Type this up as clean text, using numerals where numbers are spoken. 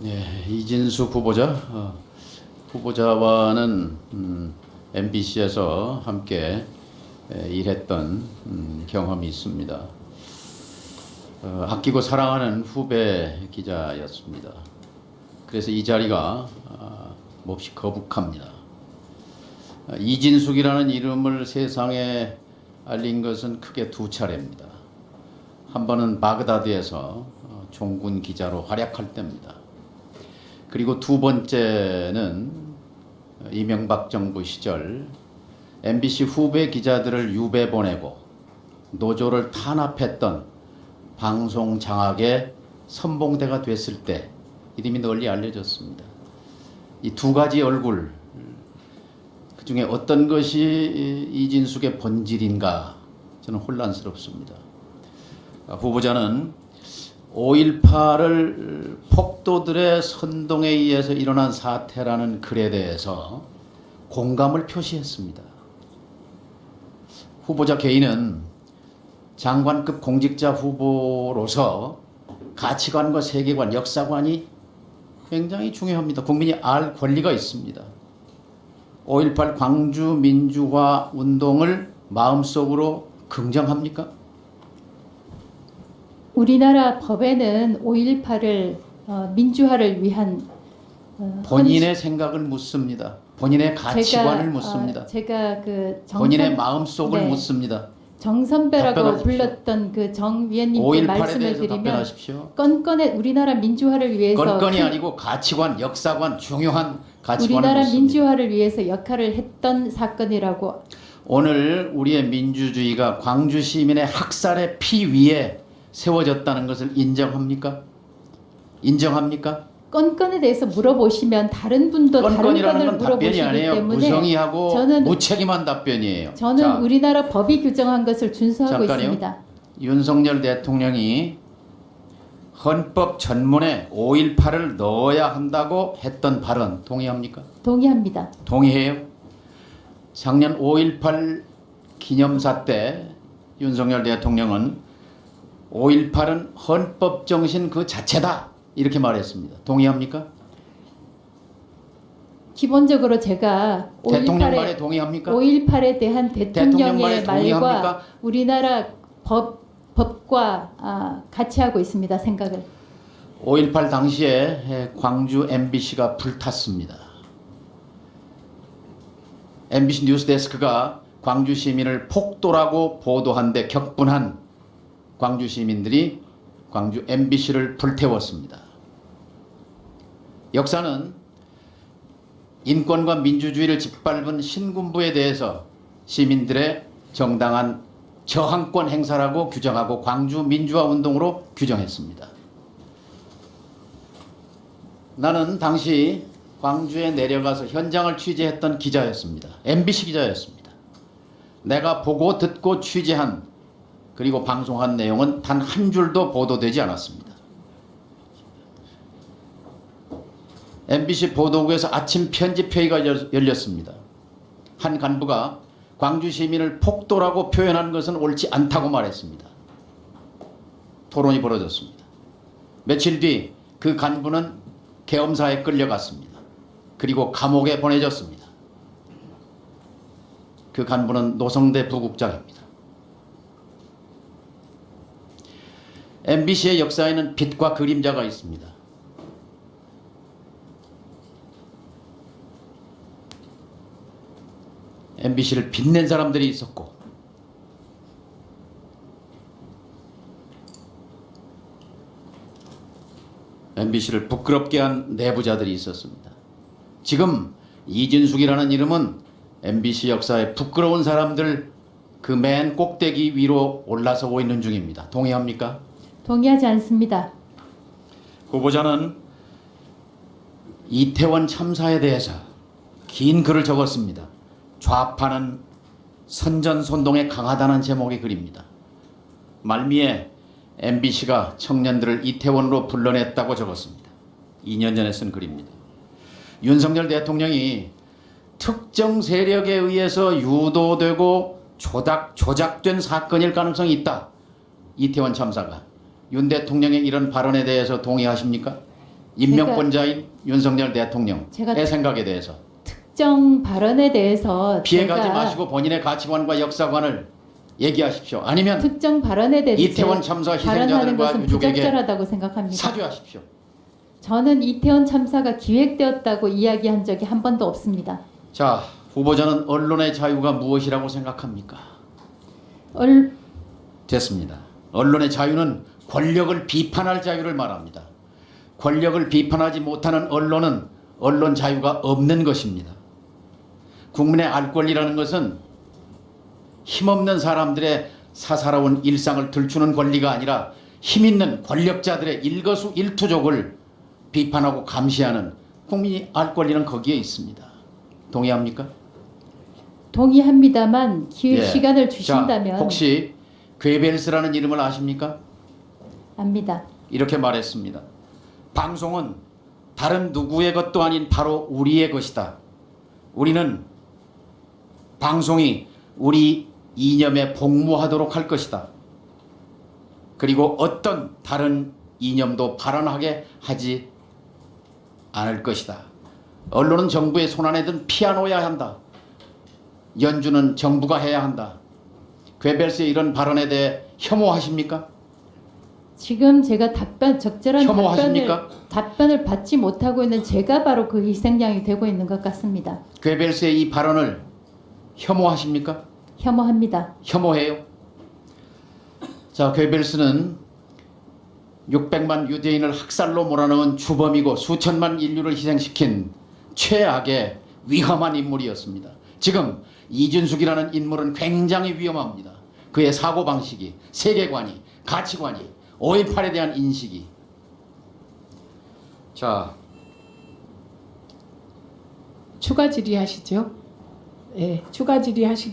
예, 이진숙 후보자, 후보자와는 MBC에서 함께 일했던 경험이 있습니다. 아끼고 사랑하는 후배 기자였습니다. 그래서 이 자리가 몹시 거북합니다. 이진숙이라는 이름을 세상에 알린 것은 크게 두 차례입니다. 한 번은 바그다드에서 종군 기자로 활약할 때입니다. 그리고 두 번째는 이명박 정부 시절 MBC 후배 기자들을 유배 보내고 노조를 탄압했던 방송 장악의 선봉대가 됐을 때 이름이 널리 알려졌습니다. 이 두 가지 얼굴, 그 중에 어떤 것이 이진숙의 본질인가 저는 혼란스럽습니다. 후보자는 5.18을 폭도들의 선동에 의해서 일어난 사태라는 글에 대해서 공감을 표시했습니다. 후보자 개인은 장관급 공직자 후보로서 가치관과 세계관, 역사관이 굉장히 중요합니다. 국민이 알 권리가 있습니다. 5.18 광주 민주화 운동을 마음속으로 긍정합니까? 우리나라 법에는 5.18을 민주화를 위한 본인의 생각을 묻습니다. 본인의 가치관을 묻습니다. 제가 그 본인의 마음속을 네, 묻습니다. 정선배라고 답변하십시오. 불렀던 그 정 위원님께 5.18에 말씀을 대해서 드리면 답변하십시오. 건건의 우리나라 민주화를 위해서 건건이 아니고 가치관, 역사관, 중요한 가치관을 우리나라 묻습니다. 민주화를 위해서 역할을 했던 사건이라고. 오늘 우리의 민주주의가 광주 시민의 학살의 피 위에 세워졌다는 것을 인정합니까? 인정합니까? 건건에 대해서 물어보시면 다른 분도 다른 건건이라는 건을 건 답변이 물어보시기 아니에요. 때문에 무성의하고 저는 무책임한 답변이에요. 저는 자, 우리나라 법이 규정한 것을 준수하고 잠깐요. 있습니다. 윤석열 대통령이 헌법 전문에 5.18을 넣어야 한다고 했던 발언 동의합니까? 동의합니다. 동의해요? 작년 5.18 기념사 때 윤석열 대통령은 5.18은 헌법 정신 그 자체다 이렇게 말했습니다. 동의합니까? 기본적으로 제가 대통령 말에 동의합니까? 5.18에 대한 대통령 말에 대통령의 말과 동의합니까? 우리나라 법과 같이 하고 있습니다. 생각을. 5.18 당시에 광주 MBC가 불탔습니다. MBC 뉴스데스크가 광주 시민을 폭도라고 보도한 데 격분한 광주 시민들이 광주 MBC를 불태웠습니다. 역사는 인권과 민주주의를 짓밟은 신군부에 대해서 시민들의 정당한 저항권 행사라고 규정하고 광주 민주화 운동으로 규정했습니다. 나는 당시 광주에 내려가서 현장을 취재했던 기자였습니다. MBC 기자였습니다. 내가 보고 듣고 취재한 그리고 방송한 내용은 단 한 줄도 보도되지 않았습니다. MBC 보도국에서 아침 편집회의가 열렸습니다. 한 간부가 광주 시민을 폭도라고 표현한 것은 옳지 않다고 말했습니다. 토론이 벌어졌습니다. 며칠 뒤 그 간부는 계엄사에 끌려갔습니다. 그리고 감옥에 보내졌습니다. 그 간부는 노성대 부국장입니다. MBC의 역사에는 빛과 그림자가 있습니다. MBC를 빛낸 사람들이 있었고 MBC를 부끄럽게 한 내부자들이 있었습니다. 지금 이진숙이라는 이름은 MBC 역사에 부끄러운 사람들 그 맨 꼭대기 위로 올라서고 있는 중입니다. 동의합니까? 동의하지 않습니다. 후보자는 이태원 참사에 대해서 긴 글을 적었습니다. 좌파는 선전선동에 강하다는 제목의 글입니다. 말미에 MBC가 청년들을 이태원으로 불러냈다고 적었습니다. 2년 전에 쓴 글입니다. 윤석열 대통령이 특정 세력에 의해서 유도되고 조작된 사건일 가능성이 있다. 이태원 참사가. 윤 대통령의 이런 발언에 대해서 동의하십니까? 임명권자인 윤석열 대통령의 제가 생각에 대해서 특정 발언에 대해서 피해가지 제가 마시고 본인의 가치관과 역사관을 얘기하십시오. 아니면 특정 발언에 대해서 이태원 참사 발언하는 희생자들과 것은 유족에게 부적절하다고 생각합니다. 사죄하십시오. 저는 이태원 참사가 기획되었다고 이야기한 적이 한 번도 없습니다. 자, 후보자는 언론의 자유가 무엇이라고 생각합니까? 됐습니다. 언론의 자유는 권력을 비판할 자유를 말합니다. 권력을 비판하지 못하는 언론은 언론 자유가 없는 것입니다. 국민의 알 권리라는 것은 힘없는 사람들의 사사로운 일상을 들추는 권리가 아니라 힘있는 권력자들의 일거수일투족을 비판하고 감시하는 국민이 알 권리는 거기에 있습니다. 동의합니까? 동의합니다만 기회 예. 시간을 자, 주신다면 혹시 괴벨스라는 이름을 아십니까? 압니다. 이렇게 말했습니다. 방송은 다른 누구의 것도 아닌 바로 우리의 것이다. 우리는 방송이 우리 이념에 복무하도록 할 것이다. 그리고 어떤 다른 이념도 발언하게 하지 않을 것이다. 언론은 정부의 손안에 든 피아노여야 한다. 연주는 정부가 해야 한다. 괴벨스의 이런 발언에 대해 혐오하십니까? 지금 제가 적절한 혐오하십니까? 답변을 받지 못하고 있는 제가 바로 그 희생양이 되고 있는 것 같습니다. 괴벨스의 이 발언을 혐오하십니까? 혐오합니다. 혐오해요. 자, 괴벨스는 600만 유대인을 학살로 몰아넣은 주범이고 수천만 인류를 희생시킨 최악의 위험한 인물이었습니다. 지금 이준숙이라는 인물은 굉장히 위험합니다. 그의 사고방식이, 세계관이, 가치관이, 5.18에 대한 인식이. 자, 추가 질의하시죠. 예, 추가 질의하시.